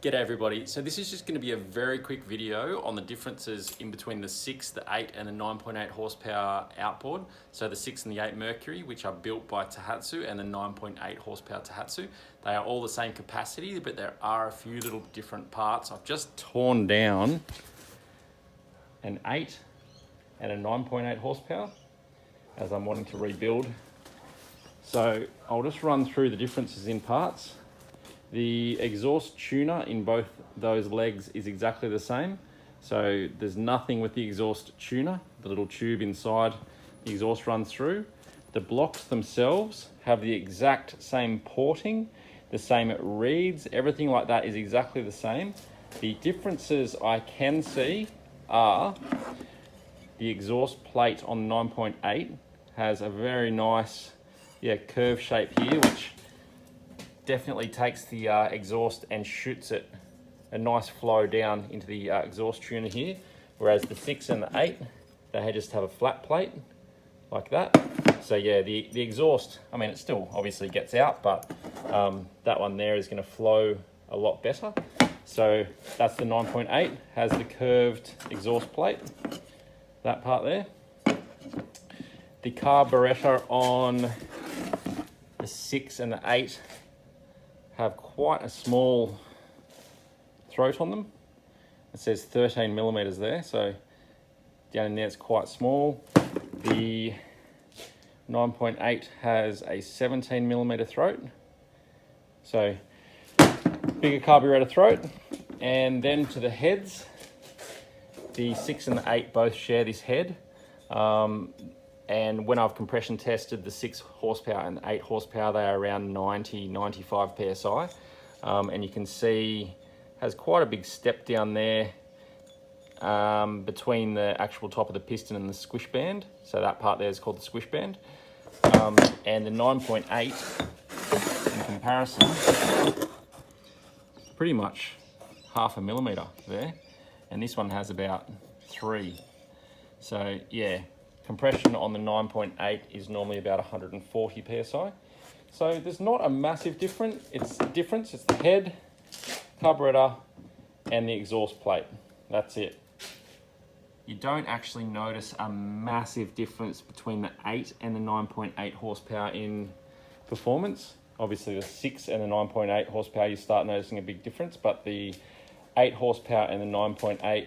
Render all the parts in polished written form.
G'day everybody. So this is just going to be a very quick video on the differences in between the 6, the 8 and the 9.8 horsepower outboard. So the 6 and the 8 Mercury, which are built by Tohatsu, and the 9.8 horsepower Tohatsu. They are all the same capacity, but there are a few little different parts. I've just torn down an 8 and a 9.8 horsepower as I'm wanting to rebuild. So I'll just run through the differences in parts. The exhaust tuner in both those legs is exactly the same. So there's nothing with the exhaust tuner, the little tube inside the exhaust runs through. The blocks themselves have the exact same porting, the same reeds, everything like that is exactly the same. The differences I can see are the exhaust plate on 9.8 has a very nice curve shape here, which definitely takes the exhaust and shoots it a nice flow down into the exhaust tuner here, whereas the 6 and the 8, they just have a flat plate like that. So yeah, the exhaust, I mean, it still obviously gets out, but that one there is going to flow a lot better. So that's the 9.8, has the curved exhaust plate, that part there. The carburetor on the 6 and the 8 have quite a small throat on them. It says 13 millimeters there, so down in there it's quite small. The 9.8 has a 17 millimeter throat, so bigger carburetor throat. And then to the heads, the 6 and the 8 both share this head. And when I've compression tested the 6 horsepower and the 8 horsepower, they are around 90, 95 PSI. And you can see has quite a big step down there between the actual top of the piston and the squish band. So that part there is called the squish band. And the 9.8 in comparison, pretty much half a millimeter there. And this one has about 3. So yeah. Compression on the 9.8 is normally about 140 PSI. So there's not a massive difference. It's the head, carburetor, and the exhaust plate. That's it. You don't actually notice a massive difference between the 8 and the 9.8 horsepower in performance. Obviously the 6 and the 9.8 horsepower, you start noticing a big difference, but the 8 horsepower and the 9.8,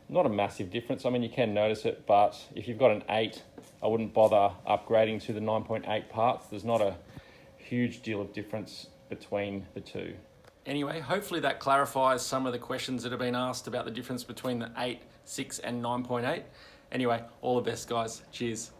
not a massive difference. I mean, you can notice it, but if you've got an 8, I wouldn't bother upgrading to the 9.8 parts. There's not a huge deal of difference between the two. Anyway, hopefully that clarifies some of the questions that have been asked about the difference between the 8, 6 and 9.8. Anyway, all the best guys. Cheers.